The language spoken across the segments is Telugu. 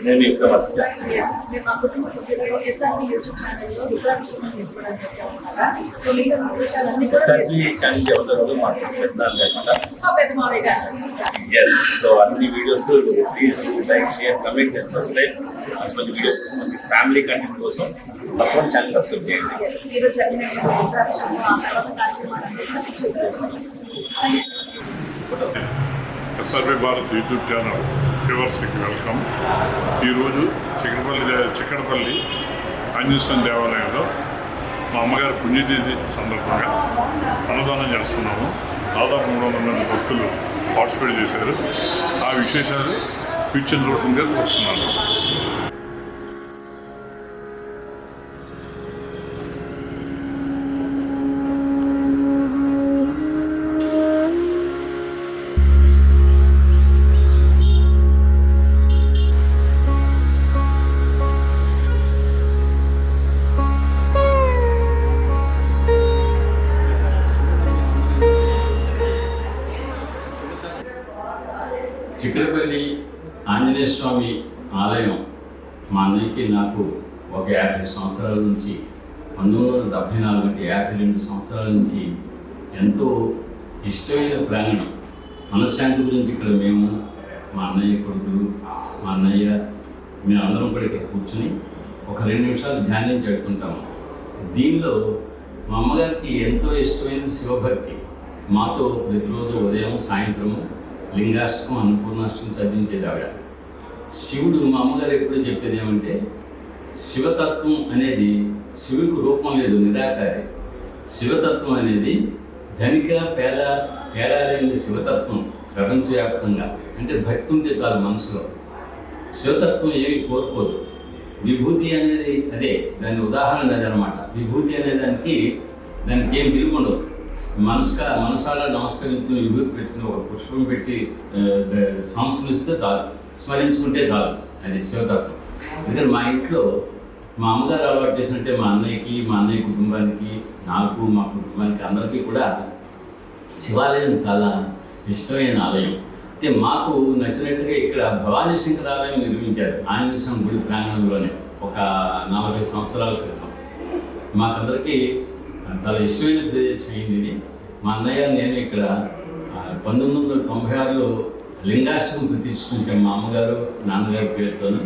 నేను ఇక్కడ వర్క్ Yes, మేము మా కుటుంబ సభ్యులు ఎస్ఆర్బి యూట్యూబ్ ఛానల్లో రుద్రాభిషేకం చేసుకోవడానికి వచ్చామన్నమాట. సో మిగతా విశేషాలన్నీ కూడా ఎస్ఆర్బి ఛానల్ ఎవరు మాకు పెద్దలు అనమాట. మా పెద్ద మావయ్య గారు. ఎస్, సో అన్ని videos please like share comment and subscribe. మంచి వీడియోస్ కోసం మంచి ఫ్యామిలీ కంటెంట్ కోసం తప్పకుండా ఛానల్ సబ్స్క్రైబ్ చేయండి. Yes, మీరు జరిగిన రుద్రాభిషేకం ఆ తర్వాత కార్యక్రమాలన్నీ చూద్దాం. ఎస్ఆర్బి భారత్ యూట్యూబ్ ఛానల్ వ్యూవర్స్కి వెల్కమ్. ఈరోజు చిక్కడపల్లి ఆంజనేయస్వామి దేవాలయంలో మా అమ్మగారి పుణ్యతిథి సందర్భంగా అన్నదానం చేస్తున్నాము. దాదాపు 300 మంది భక్తులు పార్టిసిపేట్ చేశారు. ఆ విశేషాలు ఫ్యూచర్ రూపంగా కోరుతున్నాను. చిక్కడపల్లి ఆంజనేయ స్వామి ఆలయం మా అన్నయ్యకి నాకు ఒక 50 సంవత్సరాల నుంచి 1974 అంటే 52 సంవత్సరాల నుంచి ఎంతో ఇష్టమైన ప్రాంగణం. మనశ్శాంతి గురించి ఇక్కడ మేము మా అన్నయ్య కొడుకులు మా అన్నయ్య మేమందరం కూడా ఇక్కడ కూర్చుని ఒక 2 నిమిషాలు ధ్యానం చేస్తుంటాము. దీనిలో మా అమ్మగారికి ఎంతో ఇష్టమైన శివభక్తి. మాతో ప్రతిరోజు ఉదయం సాయంత్రము లింగాష్టకం అన్నపూర్ణాష్టకం చదివించేది ఆవిడ. శివుడు మా అమ్మగారు ఎప్పుడు చెప్పేది ఏమంటే, శివతత్వం అనేది శివుడికి రూపం లేదు, నిరాకారి. శివతత్వం అనేది ధనిక తేడా లేని శివతత్వం ప్రపంచవ్యాప్తంగా. అంటే భక్తి ఉంటే చాలు మనసులో. శివతత్వం ఏమి కోరుకోదు. విభూతి అనేది అదే దాని ఉదాహరణ అది అనమాట. విభూతి అనే దానికి ఏం విలువ ఉండదు. మనసారా నమస్కరించుకుని విభూతి పెట్టుకుని ఒక పుష్పం పెట్టి సంస్కరిస్తే చాలు, స్మరించుకుంటే చాలు. అది శివతత్వం. ఎందుకంటే మా ఇంట్లో మా అమ్మగారు అలవాటు చేసినట్టే మా అన్నయ్య కుటుంబానికి, నాకు, మా కుటుంబానికి అందరికీ కూడా శివాలయం చాలా ఇష్టమైన ఆలయం. అయితే మాకు నచ్చినట్టుగా ఇక్కడ భవానీ శంకర ఆలయం నిర్మించారు ఆంజనేయ స్వామి గుడి ప్రాంగణంలోనే ఒక 40 సంవత్సరాల క్రితం. మాకందరికీ చాలా ఇష్టమైన ప్రదేశం అయింది ఇది. మా అన్నయ్య నేను ఇక్కడ 1996లో లింగాష్టకం ప్రతిష్ఠించాము మా అమ్మగారు నాన్నగారి పేరుతోనూ.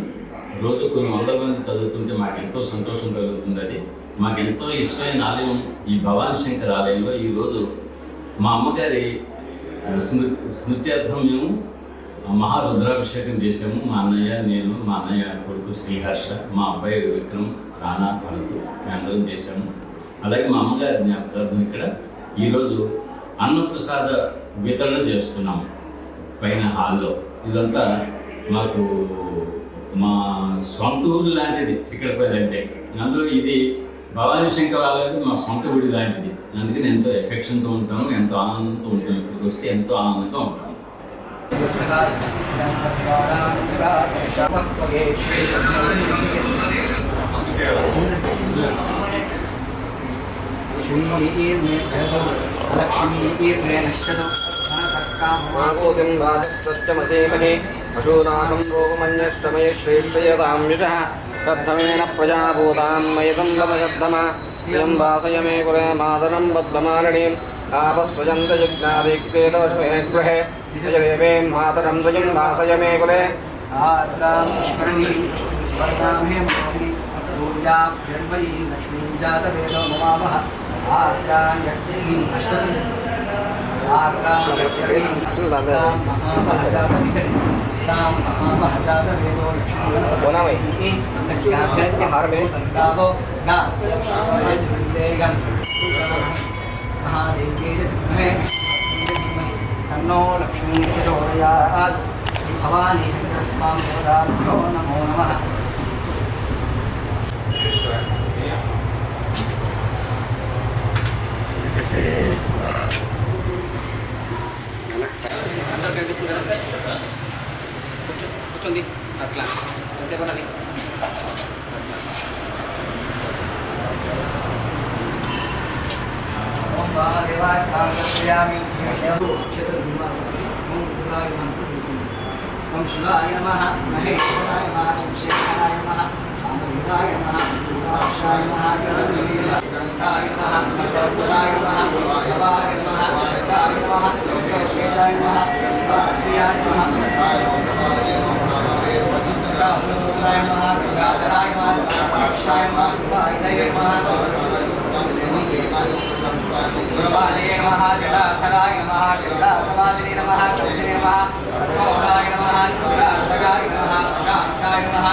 రోజు కొన్ని 100 మంది చదువుతుంటే మాకు ఎంతో సంతోషం కలుగుతుంది. అది మాకు ఎంతో ఇష్టమైన ఆలయం ఈ భవానీ శంకర్ ఆలయంలో. ఈరోజు మా అమ్మగారి స్మృత్యార్థం మేము మహారుద్రాభిషేకం చేసాము. మా అన్నయ్య, నేను, మా అన్నయ్య కొడుకు శ్రీహర్ష, మా అబ్బాయి విక్రమ్, రానా, పలుకు మేమందరం చేశాము. అలాగే మా అమ్మగారి జ్ఞాపకార్థం ఇక్కడ ఈరోజు అన్నప్రసాద వితరణ చేస్తున్నాము పైన హాల్లో. ఇదంతా మాకు మా సొంత ఊరు లాంటిది చిక్కడపల్లి అంటే. అందులో ఇది భవానీ శంకర్ ఆలయం మా సొంత గుడి లాంటిది. అందుకని ఎంతో ఎఫెక్షన్తో ఉంటాము, ఎంతో ఆనందంతో ఉంటాము. ఇక్కడికి వస్తే ఎంతో ఆనందంగా ఉంటాము. मागोदिं वाचस्पष्टमसेमहे पशूनाकं गोमन्यष्टमये श्रेष्ठयताम्युषः प्रथमेन प्रजाभूतान्मयतं वदशब्दमा इयं वासय मे कुले मातरं बद्धमालिनीम् आपस्वजन्तयुग्नादिक्तेतवश्मे गृहे यजदेवें मातरं द्वयं वासय मे कुले लक्ष्मीं जातवेदो ममावः तन्नो लक्ष्मी प्रचोदयात् भवानी स्वामिभ्यो नमो नमः. కూర్చోండి అట్లా ఎంతసేపు అది ఓం వామదేవాయ సాగర్యామి ఓం శివాయ నమః మహేశ్వరాయ నమః శివశంకరాయ నమః ఆనందాయ నమః వాక్షాయ నమః గణపతియ నమః గణపతియ నమః శివాయ నమః శక్తాయ నమః శేషాయ నమః ప్రియాయ నమః రామచంద్రాయ నమః గంగాధరాయ నమః వాక్షాయ నమః వాయుదేయ నమః గురువాలయ నమః జటాధరాయ నమః జటాసమాధినే నమః కవచనే నమః కఠోరాయ నమః రుద్రాయ నమః శాంతాయ నమః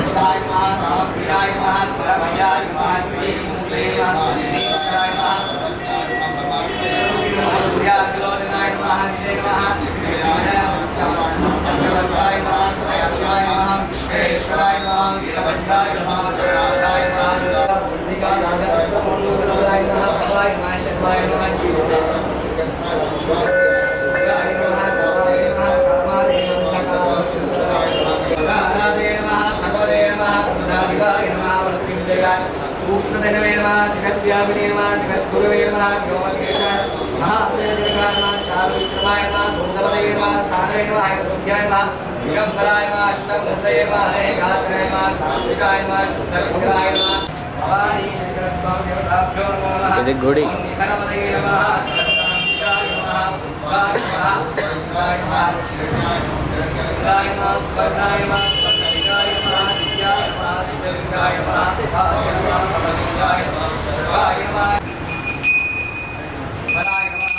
సుధాయ నమః సమప్రియాయ నమః శరభయాయ నమః శ్రీమూలే నమః ఈశ్వరాయ నమః సూర్యాగ్లోదనాయ నమః విజయ నమః చక్రవర్తాయ నమః సదాశివాయ నమః విశ్వేశ్వరాయ నమః వీరభద్రాయ నమః వజ్రనాథాయ నమః ృద్రాయ నమః భవాయ నమః శర్వాయ నమః శివాయ నమః కామాయ నమః కామాయ నమః భగవదే నమః ప్రదాదివాయ నమః వృత్తింజయాయ సూక్ష్మధనవే నమః జగద్వ్యాపినే నమః జగద్గురవే నమః వ్యోమకేశాయ మహాప్రజనకాయ నమః చారువిక్రమాయ నమః భూతపదయే నమః స్థానవే నమః హైమసుభ్యాయ నమః దిగంబరాయ నమః అష్టమూర్తయే నమః ఏకాగ్రాయ నమః సాత్వికాయ నమః శుద్ధవిగ్రహాయ నమః భవానీ శంకర స్వామి దేవతాభ్యో నమో నమః ఇది గుడి. ఓం నిఖనపదయే నమః జగదాంబికాయ నమః భవాయ నమః శంకరాయ నమః శంకరాయ నమః స్వర్ణాయ నమః స్వర్ణవికాయ నమః దివ్యాయ నమః దివ్యలింగాయ నమః శివాయ నమః పరమలింగాయ నమః శర్వాయ నమః బలాయ నమః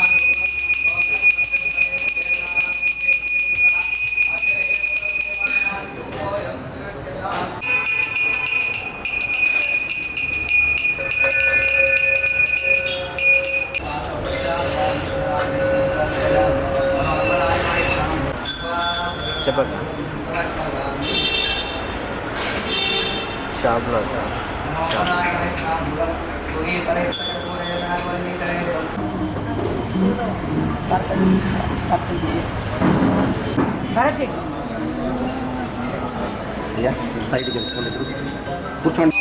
చెప్పండి షాప్లో సైడ్కి వెళ్ళి కూర్చోండి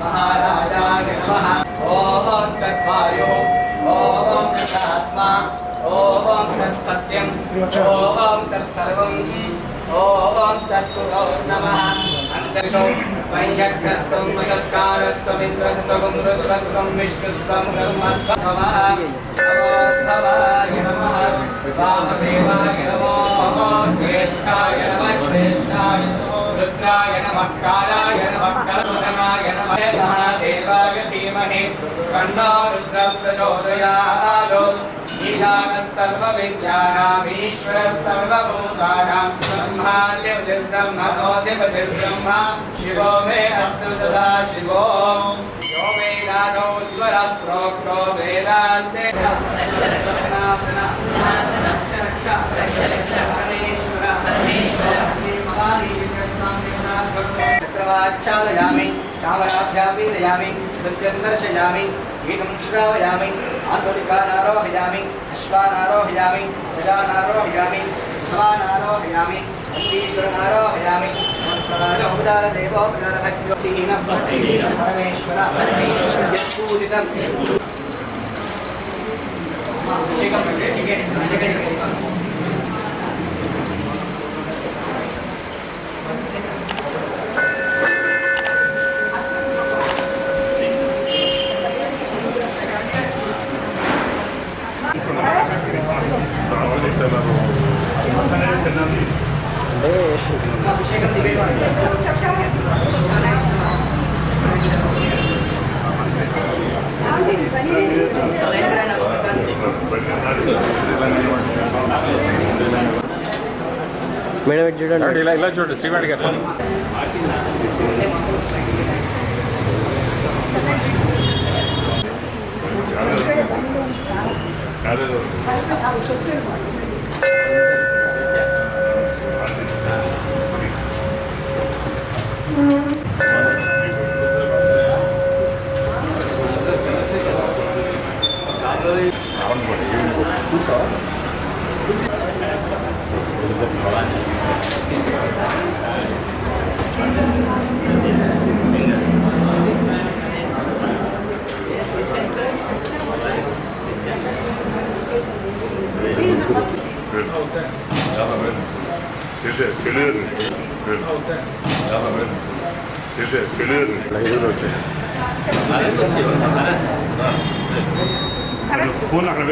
महाराजाय नमः ओम तत्वायो ओम तत्आत्मा ओम तत्सत्यम ओम तत्सर्वं ओम तत्पुरो नमः अंतरिक्षो वैयक्तस्तं मयत्कारस्तं इन्द्रस्तं रुद्रस्तं विष्णुस्तं ब्रह्मस्तं नमोद्भवाय नमः वामदेवाय नमो ज्येष्ठाय नमः श्रेष्ठाय रुद्राय नमः कालाय नमः करुणनाय नमः महादेवाय धीमहि तन्नो रुद्रः प्रचोदयात् ईशानः सर्वविद्यानाम् ईश्वरः सर्वभूतानां ब्रह्माद्यब्रह्मणोऽधिपतिर्ब्रह्म शिवो मे अस्तु सदा शिवो यो मे नादो स्वरः प्रोक्तो वेदान्ते चक्रवाच्छादयामि चामराभ्यापीदयामि नृत्यं दर्शयामि गीतं श्रावयामि आधुनिकानारोहयामि अश्वानारोहयामि गजानारोहयामि भवानारोहयामि नन्दीश्वरनारोहयामि देवोपचारभक्तिहीनं परमेश्वर यत्पूजितं అంటే మేడం ఇటు చూడండి. ఇలా చూడండి శ్రీవాణి గారు. ఫోన్ అక్కడ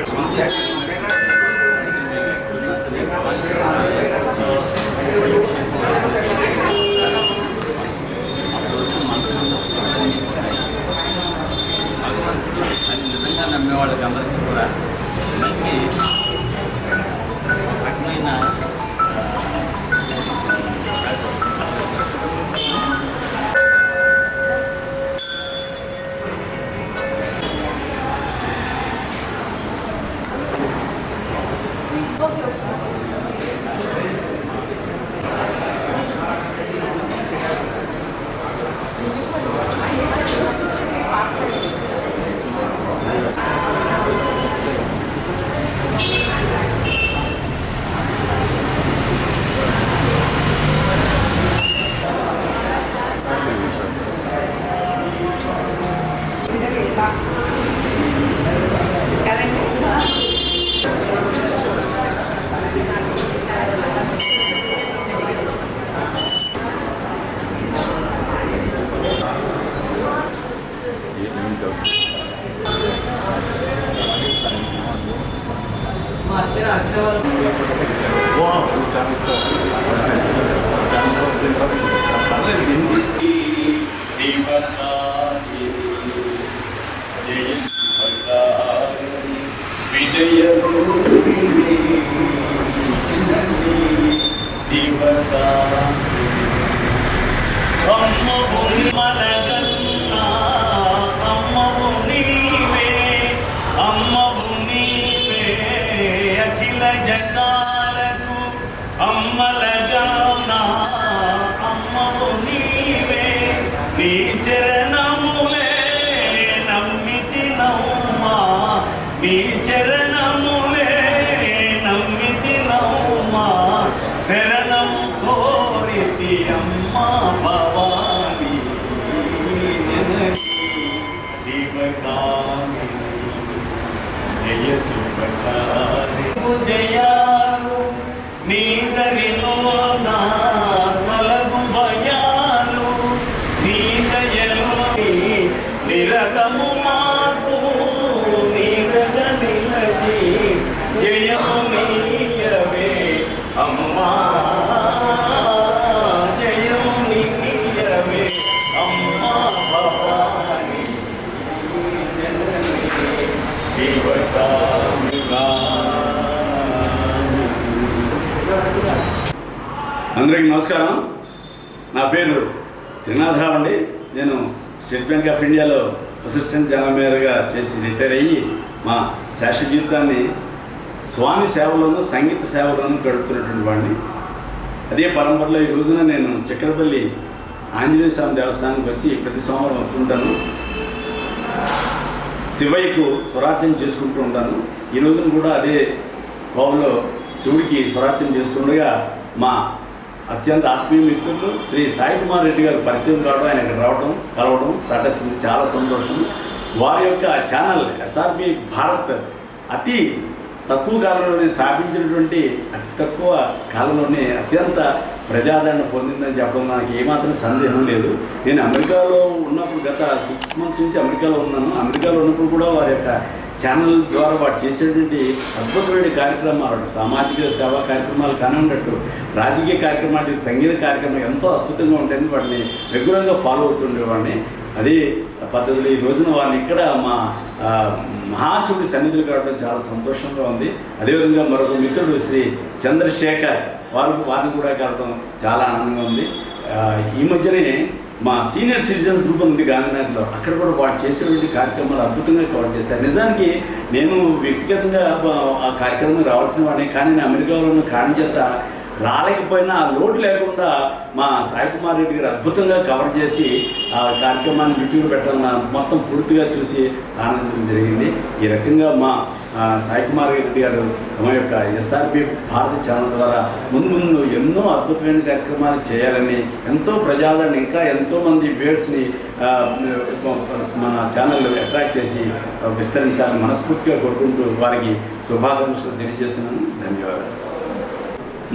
నిజంగా నమ్మే వాళ్ళకి అందరికీ కూడా మంచి రకమైన అందరికీ నమస్కారం. నా పేరు త్రినాథరావు అండి. నేను స్టేట్ బ్యాంక్ ఆఫ్ ఇండియాలో అసిస్టెంట్ జనరల్ మేనేజర్గా చేసి రిటైర్ అయ్యి మా శాశ్వత జీవితాన్ని స్వామి సేవలోనూ సంగీత సేవలోనూ గడుపుతున్నటువంటి వాడిని. అదే పరంపరలో ఈ రోజున నేను చక్రపల్లి ఆంజనేయ స్వామి దేవస్థానానికి వచ్చి ప్రతి సోమవారం వస్తుంటాను. శివయ్యకు స్వరాజ్యం చేసుకుంటూ ఉంటాను. ఈ రోజున కూడా అదే కోవలో శివుడికి స్వరాజ్యం చేస్తుండగా మా అత్యంత ఆత్మీయ మిత్రులు శ్రీ సాయి కుమార్ రెడ్డి గారు పరిచయం కావడం, ఆయన ఇక్కడ రావడం కలవడం తటస్థింది, చాలా సంతోషం. వారి యొక్క ఛానల్ ఎస్ఆర్బి భారత్ అతి తక్కువ కాలంలోనే స్థాపించినటువంటి అతి తక్కువ కాలంలోనే అత్యంత ప్రజాదరణ పొందిందని చెప్పడం నాకు ఏమాత్రం సందేహం లేదు. నేను అమెరికాలో ఉన్నప్పుడు గత 6 months నుంచి అమెరికాలో ఉన్నాను. అమెరికాలో ఉన్నప్పుడు కూడా వారి యొక్క ఛానల్ ద్వారా వాడు చేసేటువంటి అద్భుతమైన కార్యక్రమాలు, సామాజిక సేవా కార్యక్రమాలు కానివ్వనట్టు రాజకీయ కార్యక్రమాలు, సంగీత కార్యక్రమాలు ఎంతో అద్భుతంగా ఉంటాయని వాటిని రెగ్యులర్గా ఫాలో అవుతుండేవాడిని. అదే పద్ధతులు ఈ రోజున వారిని ఇక్కడ మా మహాశివుడి సన్నిధులు కావడం చాలా సంతోషంగా ఉంది. అదేవిధంగా మరొక మిత్రుడు శ్రీ చంద్రశేఖర్ వారిని కూడా కలవడం చాలా ఆనందంగా ఉంది. ఈ మధ్యనే మా సీనియర్ సిటిజన్స్ గ్రూప్ ఉంది గాంధీనగర్లో, అక్కడ కూడా వాళ్ళు చేసేటువంటి కార్యక్రమాలు అద్భుతంగా కవర్ చేశారు. నిజానికి నేను వ్యక్తిగతంగా ఆ కార్యక్రమం రావాల్సిన వాడిని, కానీ నేను అమెరికాలో ఉన్న కారణం చేత రాలేకపోయినా ఆ లోటు లేకుండా మా సాయి కుమార్ రెడ్డి గారు అద్భుతంగా కవర్ చేసి ఆ కార్యక్రమాన్ని యూట్యూబ్లో పెట్టాలని మొత్తం పూర్తిగా చూసి ఆనందించడం జరిగింది. ఈ రకంగా మా సాయి కుమార్ రెడ్డి గారు మా యొక్క ఎస్ఆర్పి భారత ఛానల్ ద్వారా ముందు ఎన్నో అద్భుతమైన కార్యక్రమాలు చేయాలని, ఎంతో ప్రజలను ఇంకా ఎంతోమంది వ్యూవర్స్ని మన ఛానల్ అట్రాక్ట్ చేసి విస్తరించాలని మనస్ఫూర్తిగా కోరుకుంటూ వారికి శుభాకాంక్షలు తెలియజేస్తున్నాను. ధన్యవాదాలు.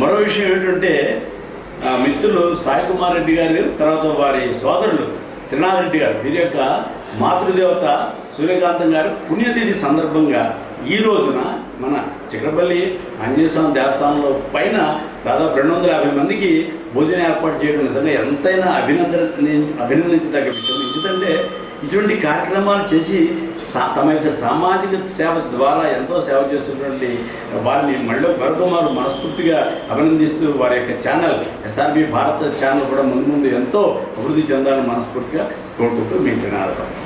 మరో విషయం ఏంటంటే మిత్రులు సాయి కుమార్ రెడ్డి గారు, తర్వాత వారి సోదరులు త్రినాథ్ రెడ్డి గారు, వీరి యొక్క మాతృదేవత సూర్యకాంతం గారు పుణ్యతిథి సందర్భంగా ఈ రోజున మన చిక్కడపల్లి ఆంజనేయ స్వామి దేవస్థానంలో పైన దాదాపు 250 మందికి భోజనం ఏర్పాటు చేయడం నిజంగా ఎంతైనా అభినందించదగ్గ విషయం. ఎందుకంటే ఇటువంటి కార్యక్రమాలు చేసి తమ యొక్క సామాజిక సేవ ద్వారా ఎంతో సేవ చేస్తున్నటువంటి వారిని మరొక మనస్ఫూర్తిగా అభినందిస్తూ వారి యొక్క ఛానల్ ఎస్ఆర్బి భారత ఛానల్ కూడా ముందు ఎంతో అభివృద్ధి చెందాలని మనస్ఫూర్తిగా కోరుకుంటూ మీకు ధన్యవాదాలు.